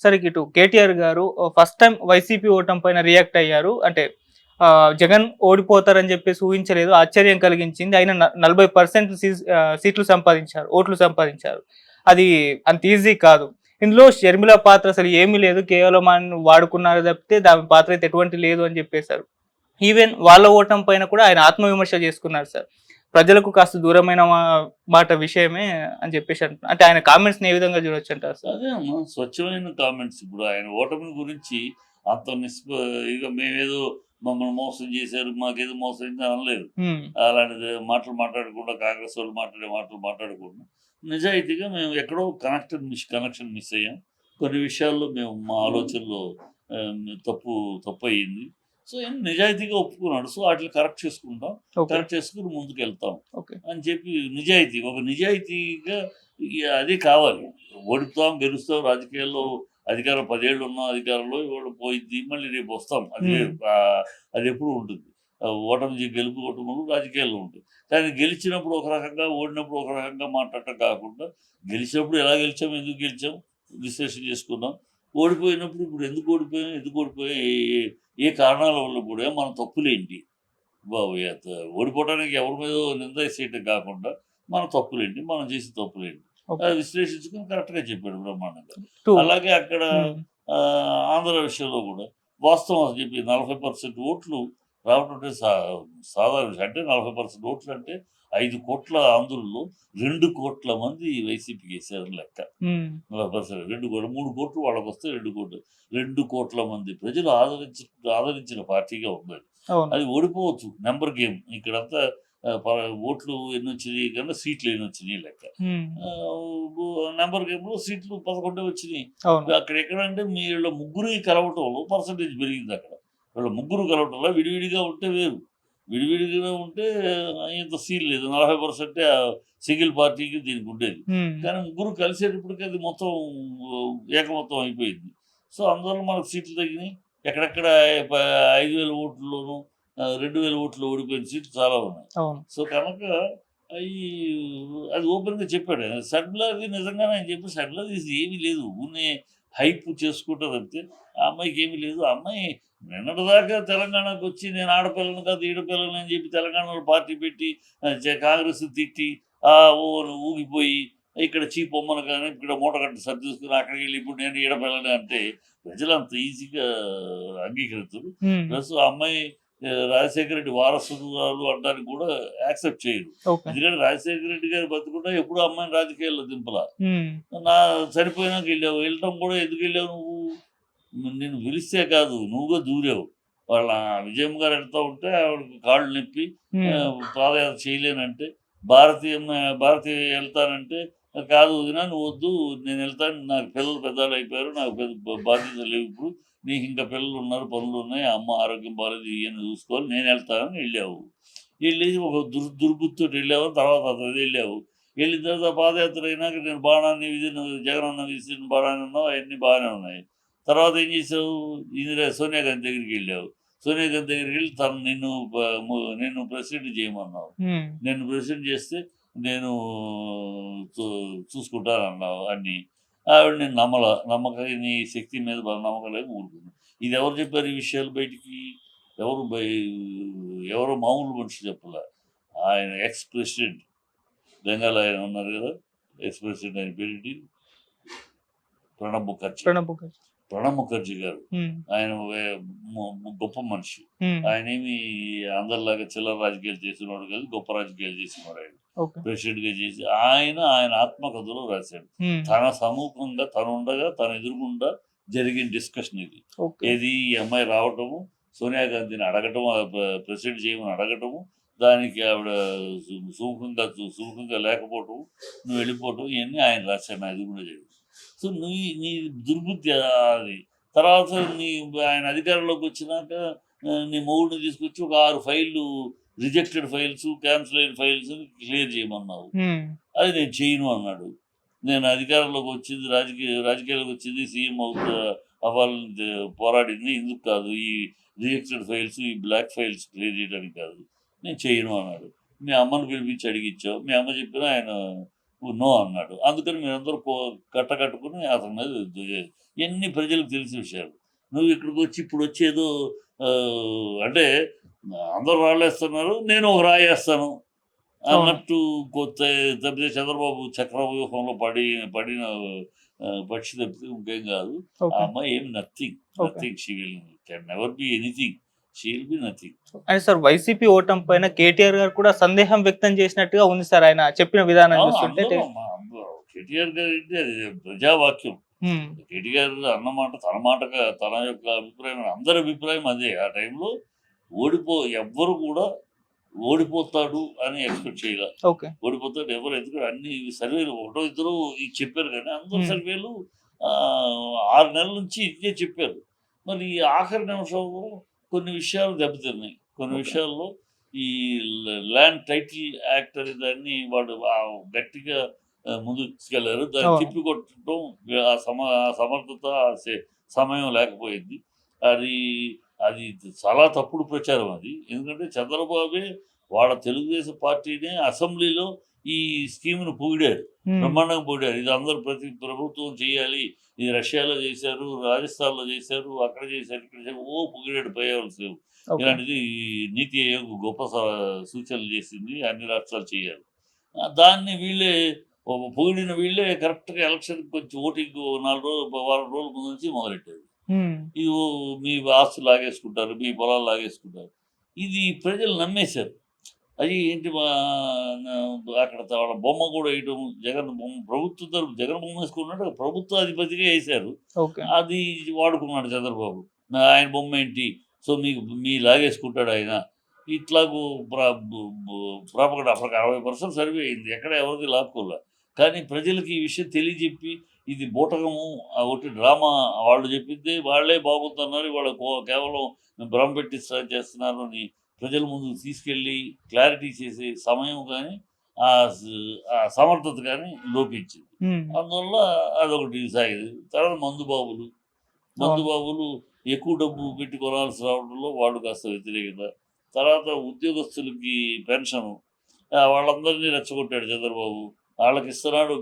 సరే ఇటు కేటీఆర్ గారు ఫస్ట్ టైమ్ వైసీపీ ఓటమి పైన రియాక్ట్ అయ్యారు. అంటే జగన్ ఓడిపోతారని చెప్పేసి ఊహించలేదు. ఆశ్చర్యం కలిగించింది. అయినా 40% సీట్లు సంపాదించారు. ఓట్లు సంపాదించారు. అది అంత ఈజీ కాదు. ఇందులో షర్మిల పాత్ర అసలు ఏమీ లేదు. కేవలం ఆయన్ని వాడుకున్నారు తప్పితే దాని పాత్ర అయితే ఎటువంటి లేదు అని చెప్పేసారు. ఈవెన్ వాళ్ళ ఓటమి పైన కూడా ఆయన ఆత్మవిమర్శ చేసుకున్నారు సార్. ప్రజలకు కాస్త దూరమైన మాట విషయమే అని చెప్పేసి అంటున్నారు. అంటే ఆయన కామెంట్స్‌ని ఏ విధంగా చూడొచ్చంటారు సార్? అదే అమ్మా స్వచ్ఛమైన కామెంట్స్. ఇప్పుడు ఆయన ఓటమిని గురించి అంత ఇక మేమేదో మమ్మల్ని మోసం చేశారు, మాకేదో మోసం అయింది అనలేదు. హ్మ్. అలాంటిది మాటలు మాట్లాడకుండా, కాంగ్రెస్ వాళ్ళు మాట్లాడే మాటలు మాట్లాడకుండా, నిజాయితీగా మేము ఎక్కడో కనెక్షన్ మిస్ అయ్యాం. కొన్ని విషయాల్లో మేము మా ఆలోచనలో తప్పయింది. సో, నిజాయితీగా ఒప్పుకున్నాడు. సో, ఆటిని కరెక్ట్ చేసుకుంటాం. ఓకే. కరెక్ట్ చేసుకొని ముందుకెళ్తాం ఓకే. అని చెప్పి ఒక నిజాయితీగా అదే కావాలి. ఓడిపోతాం, గెలుస్తాం. రాజకీయాల్లో అధికారం 10 ఏళ్ళు ఉన్న అధికారంలో ఇవాళ పోయిద్ది. మళ్ళీ రేపు వస్తాం. అది హ్మ్. వేరు. అది ఎప్పుడూ ఉంటుంది. గెలుపు ఓటములు రాజకీయాల్లో ఉంటాయి. కానీ గెలిచినప్పుడు ఒక రకంగా, ఓడినప్పుడు ఒక రకంగా మాట్లాడటం కాకుండా, గెలిచినప్పుడు ఎలా గెలిచాం, ఎందుకు గెలిచాం విశ్లేషణ చేసుకున్నాం. ఓడిపోయినప్పుడు ఇప్పుడు ఎందుకు ఓడిపోయాం, ఏ ఏ ఏ కారణాల వల్ల ఓడాం, మన తప్పులేంటి? బాబు ఓడిపోవడానికి ఎవరి మీదో నిందేసేయటం కాకుండా, మన తప్పులేంటి, మనం చేసిన తప్పులేంటి, ఓకే. విశ్లేషించుకొని కరెక్ట్‌గా చెప్పాడు బ్రహ్మాండంగా. 2 అలాగే అక్కడ హ్మ్. ఆంధ్ర విషయంలో కూడా వాస్తవం చెప్పి 40% ఓట్లు రావడం అంటే సాధారణ విషయం. అంటే 40% ఓట్లు అంటే 5,00,00,000 ఆంధ్రుల్లో 2,00,00,000 మంది వైసీపీకి వేసారని లెక్క. హ్మ్. 40% 2,00,00,000 3,00,00,000 వాళ్ళకొస్తే 2,00,00,000 2,00,00,000 మంది ప్రజలు ఆదరించిన పార్టీగా ఉందది. అవును. అది ఓడిపోవచ్చు. Number game. ఇక్కడంతా ఓట్లు ఎన్నొచ్చినాయి కన్నా సీట్లు ఎన్నొచ్చినాయి లెక్క. హ్మ్. నంబర్ గేమ్‌లో సీట్లు 11 వచ్చినాయి. అవును. అక్కడ ఎక్కడంటే వీళ్ళ ముగ్గురికి కలవటంలో పర్సెంటేజ్ పెరిగిందక్కడ. వీళ్ళ ముగ్గురు కలవటంలో విడివిడిగా ఉంటే వేరు. విడివిడిగా ఉంటే ఇంత సీన్ లేదు. 40% సింగిల్ పార్టీకి దీనికి ఉండేది. హ్మ్. కానీ ముగ్గురు కలిసేటప్పటికి అది మొత్తం ఏకమొత్తం అయిపోయింది. సో, అందువల్ల మనకు సీట్లు తగ్గినాయి. ఎక్కడెక్కడ ప 5,000 ఓట్లలోనూ 2,000 ఓట్లు ఓడిపోయిన సీట్లు చాలా ఉన్నాయి. అవును. సో, కనుక అయి అది ఓపెన్‌గా చెప్పాడు. షర్మిలది నిజంగానే ఆయన చెప్పి షర్మిలది ఏమీ లేదు. ఊరినే హైప్ చేసుకుంటది అంతే. ఆ అమ్మాయికి ఏమీ లేదు. ఆ అమ్మాయి నిన్నటిదాకా తెలంగాణకొచ్చి నేను ఆడపిల్లని కాదు, ఈడపిల్లని అని చెప్పి తెలంగాణలో పార్టీ పెట్టి కాంగ్రెస్‌ని తిట్టి ఓ ఊగిపోయి ఇక్కడ చీపొమ్మను కానీ ఇక్కడ మూటగట్టు సర్దేసుకొని అక్కడికెళ్ళి ఇప్పుడు నేను ఈడపిల్లని అంటే ప్రజలు అంత ఈజీగా అంగీకరించరు. హ్మ్. ప్లస్ ఆ అమ్మాయి రాజశేఖర రెడ్డి వారసురాలు అనడానికి కూడా యాక్సెప్ట్ చేయరు. ఓకే. ఎందుకంటే రాజశేఖర రెడ్డి గారు బతుకుంటే ఎప్పుడూ అమ్మాయిని రాజకీయాల్లో దింపలా. హ్మ్. నా చనిపోయినాక వెళ్ళావు. వెళ్ళటం కూడా ఎందుకెళ్ళావు నువ్వు? నిన్ను పిలిస్తే కాదు నువ్వుగా దూరావు. వాళ్ళ విజయమ్మ గారు వెళ్తా ఉంటే ఆవిడకి కాళ్ళు నొప్పి హ్మ్. పాదయాత్ర చేయలేనంటే, భారతి వెళ్తానంటే, కాదు వదిన నువ్వొద్దు నేనెళ్తాను. నాకు పిల్లలు పెద్దవాళ్ళయిపోయారు. నాకు పెద్ద బాధ్యతలు లేవిప్పుడు. నీకింకా పిల్లలున్నారు, పనులున్నాయి. అమ్మ ఆరోగ్యం బాలేదు ఇయన్నీ చూసుకోవాలి. నేనెళ్తానని వెళ్ళావు. వెళ్ళేసి ఒక దుర్బుద్ధితోటి వెళ్ళావు. తర్వాత అతను వెళ్ళావు. వెళ్ళిన తర్వాత పాదయాత్ర అయినాక నేను బాణాన్ని జగనన్న విసిరిన బాణాన్ని అన్నావు. అయన్నీ బాగానే ఉన్నాయి. తర్వాత ఏం చేసావు? సోనియా గాంధీ దగ్గరికెళ్ళావు. సోనియా గాంధీ దగ్గరికెళ్ళి తను నిన్ను ప్రెసిడెంట్ చేయమన్నావు. హ్మ్. నిన్ను ప్రెసిడెంట్ చేస్తే నేను చూ చూసుకుంటానన్నావు అన్నీ. ఆవిడ నిన్ను నమ్మలా. నీ శక్తి మీద నమ్మకం లేక ఊరుకుంది. ఇది ఎవరు చెప్పారు ఈ విషయాలు బయటికి? ఎవరు ఎవరో మామూలు మనిషి చెప్పలా. ఆయన ఎక్స్ ప్రెసిడెంట్ బెంగాల్ ఆయన ఉన్నారు కదా! ఎక్స్ ప్రెసిడెంట్ ఆయన పేరేంటి? ప్రణబ్ ముఖర్జీ. 'ప్రణబ్ ముఖర్జీ'. ప్రణబ్ ముఖర్జీ గారు. హ్మ్. ఆయన గొప్ప మనిషి. హ్మ్. ఆయనేమి అందరిలాగా చిల్లర రాజకీయాలు చేసినవాడు కాదు. గొప్ప రాజకీయాలు చేసినవాడు ఆయన. ఓకే. ప్రెసిడెంట్‌గా చేసి ఆయన ఆత్మకథలో రాశాడు. హ్మ్. తన సముఖంగా తనుండగా తన ఎదురుగుండా జరిగిన డిస్కషన్ ఇది. ఓకే. ఏది ఈ అమ్మాయి రావటము, సోనియా గాంధీని అడగటము, ప్రెసిడెంట్ చేయమని అడగటము, దానికి ఆవిడ సుముఖంగా లేకపోవటము, నువ్వు వెళ్ళిపోవటం ఇయన్నీ ఆయన రాశాడు. నా ఎదురుగుండా జరిగింది. సో, నీ దుర్బుద్ధి అది. తర్వాత ఆయన అధికారంలోకి వచ్చినాక నీ మొగుడిని తీసుకొచ్చి ఒక 6 ఫైల్‌లు రిజెక్టెడ్ ఫైల్స్, కాన్సెల్ అయిన ఫైల్స్ క్లియర్ చేయమన్నావు. హ్మ్. అది నేను చేయను అన్నాడు. నేను అధికారంలోకి వచ్చింది రాజకీయాల్లోకి వచ్చింది సీఎం అవ్వాలని పోరాడింది ఇందుకు కాదు. ఈ రిజెక్టెడ్ ఫైల్స్, ఈ బ్లాక్ ఫైల్స్ క్లియర్ చేయడానికి కాదు. నేను చేయను అన్నాడు. మీ అమ్మని పిలిపించి అడిగిచ్చావు. మీ అమ్మ చెప్పినా ఆయన నో అన్నాడు. అందుకని మీరందరూ కట్టకట్టుకుని అతని మీద ఇవన్నీ ప్రజలకు తెలిసిన విషయాలు. నువ్వు ఇక్కడికి వచ్చి ఇప్పుడు వచ్చి ఏదో అంటే అందరూ రాళ్ళేస్తున్నారు, నేను ఒక రాయేస్తాను అన్నట్టు కొత్త తప్పితే చంద్రబాబు చక్రవ్యూహంలో పడిన పక్షి తప్పితే ఇంకేం కాదు. ఆ అమ్మాయి ఏమి nothing. She can never be anything. She will be nothing. అంటే సార్ వైసీపీ ఓటమి పైన కేటీఆర్ గారు కూడా సందేహం వ్యక్తం చేసినట్టుగా ఉంది సార్ ఆయన చెప్పిన విధానం చూస్తుంటే. కేటీఆర్ గారు అంటే అది ప్రజావాక్యం. కేటీఆర్ అన్నమాట తన యొక్క అభిప్రాయం, అందరి అభిప్రాయం అదే. ఆ టైంలో ఎవ్వరు కూడా ఓడిపోతాడు అని ఎక్స్పెక్ట్ చేయాలి. ఓడిపోతాడు ఎవరు, ఎందుకంటే అన్ని సర్వేలు ఒకటో ఇద్దరు ఇది చెప్పారు, కానీ అందరు సర్వేలు 6 నెలల నుంచి ఇదే చెప్పారు. మరి ఈ ఆఖరి నిమిషంలో కొన్ని విషయాలు దెబ్బతిన్నాయి. కొన్ని విషయాల్లో ఈ ల్యాండ్ టైటిల్ యాక్ట్ అనే దాన్ని వాడు గట్టిగా ముందుకు తీసుకెళ్లారు. దాన్ని తిప్పికొట్టడం ఆ సమర్థత సమయం లేకపోయింది. అది చాలా తప్పుడు ప్రచారం అది. ఎందుకంటే చంద్రబాబే వాళ్ళ తెలుగుదేశం పార్టీనే అసెంబ్లీలో ఈ స్కీమ్ను పొగిడారు, బ్రహ్మాండంగా పొగిడారు. ఇది అందరూ ప్రతి ప్రభుత్వం చేయాలి, ఇది రష్యాలో చేశారు, రాజస్థాన్లో చేశారు, అక్కడ చేశారు, ఇక్కడ చేశారు, పొగిడాడు పోయేవాళ్ళు. ఇలాంటిది నీతి ఆయోగ్ గొప్ప సూచనలు చేసింది, అన్ని రాష్ట్రాలు చేయాలి. దాన్ని వీళ్ళే పొగిడిన వీళ్ళే కరెక్ట్గా ఎలక్షన్ కొంచెం ఓటింగ్ 4 రోజులు 1 రోజుల ముందు నుంచి మొదలెట్టారు. ఇది మీ ఆస్తులు లాగేసుకుంటారు, మీ పొలాలు లాగేసుకుంటారు. ఇది ప్రజలు నమ్మేశారు. అది ఏంటి అక్కడ వాళ్ళ బొమ్మ కూడా వేయటం, జగన్ బొమ్మ ప్రభుత్వం తరపు జగన్ బొమ్మ వేసుకున్నాడు, ప్రభుత్వ అధిపతిగా వేశారు. అది వాడుకున్నాడు చంద్రబాబు. ఆయన బొమ్మ ఏంటి, సో మీ లాగేసుకుంటాడు ఆయన. ఇట్లాగూ ప్రాపగడ అప్పటికి 60% సర్వే అయింది, ఎక్కడ ఎవరిది లాక్కోలే. కానీ ప్రజలకి ఈ విషయం తెలియజెప్పి ఇది బూటకము, ఒకటి డ్రామా, వాళ్ళు చెప్పింది వాళ్ళే బాగుతున్నారు, వాళ్ళు కేవలం భ్రమ పెట్టిస్తా చేస్తున్నారు అని ప్రజల ముందుకు తీసుకెళ్ళి క్లారిటీ చేసే సమయం కానీ ఆ సమర్థత కానీ లోపించింది. అందువల్ల అదొకటి సాగింది. తర్వాత మందుబాబులు ఎక్కువ డబ్బు పెట్టి కొనాల్సి రావడంలో వాళ్ళు కాస్త వ్యతిరేకత. తర్వాత ఉద్యోగస్తులకి పెన్షను, వాళ్ళందరినీ రెచ్చగొట్టాడు చంద్రబాబు. వాళ్ళకి ఇస్తున్నాడు,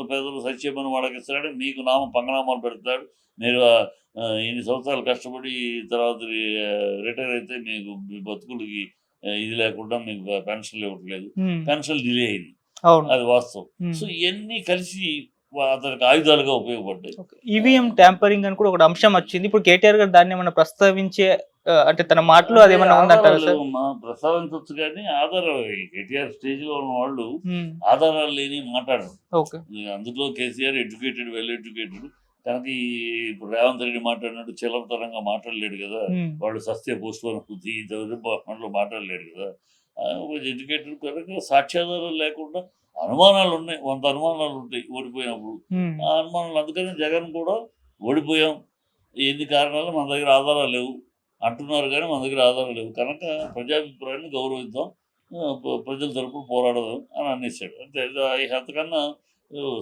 పేదలు సత్యమని వాళ్ళకి ఇస్తున్నాడు, మీకు పంగనామాలు పెడతాడు. మీరు ఇన్ని సంవత్సరాలు కష్టపడి తర్వాత రిటైర్ అయితే మీకు మీ బతుకులకి ఇది లేకుండా మీకు పెన్షన్లు ఇవ్వట్లేదు, పెన్షన్ డిలే అయింది, అది వాస్తవం. సో ఇవన్నీ కలిసి అతనికి ఆయుధాలుగా ఉపయోగపడ్డాయి. ఈవీఎం ట్యాంపరింగ్ అని కూడా ఒక అంశం వచ్చింది. ఇప్పుడు కేటీఆర్ గారు దాన్ని ఏమన్నా ప్రస్తావించే, అంటే తన మాటలు అదేమన్నా ఉందంటారా సార్? ప్రస్తావించవచ్చు, కానీ ఆధారం కేటీఆర్ స్టేజ్ లో ఉన్న వాళ్ళు ఆధారాలు లేని మాట్లాడరు. అందులో కేసీఆర్ ఎడ్యుకేటెడ్, వెల్ ఎడ్యుకేటెడ్. కనుక ఇప్పుడు రేవంత్ రెడ్డి మాట్లాడినట్టు చిల్లరతరంగా మాట్లాడలేడు కదా. వాళ్ళు సస్తే పోస్ట్ లో మాట్లాడలేడు కదా. ఎడ్యుకేటెడ్ కనుక సాక్ష్యాధారాలు లేకుండా అనుమానాలు ఉన్నాయి, 100 అనుమానాలు ఉంటాయి ఓడిపోయినప్పుడు. ఆ అనుమానాలు, అందుకని జగన్ కూడా ఓడిపోయాం, ఎన్ని కారణాలు మన దగ్గర ఆధారాలు లేవు అంటున్నారు, కానీ మన దగ్గర ఆధారాలు లేవు, కనుక ప్రజాభిప్రాయాన్ని గౌరవిద్దాం, ప్రజల తరపున పోరాడదాం అని అనేసాడు. అంతే. అంతకన్నా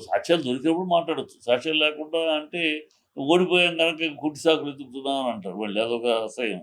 సాక్ష్యాలు దొరికినప్పుడు మాట్లాడచ్చు, సాక్ష్యాలు లేకుండా అంటే ఓడిపోయాం కనుక కుట్టి సాకులు ఎత్తుకుతున్నాం అని అంటారు వాళ్ళు. అదొక అసహ్యం.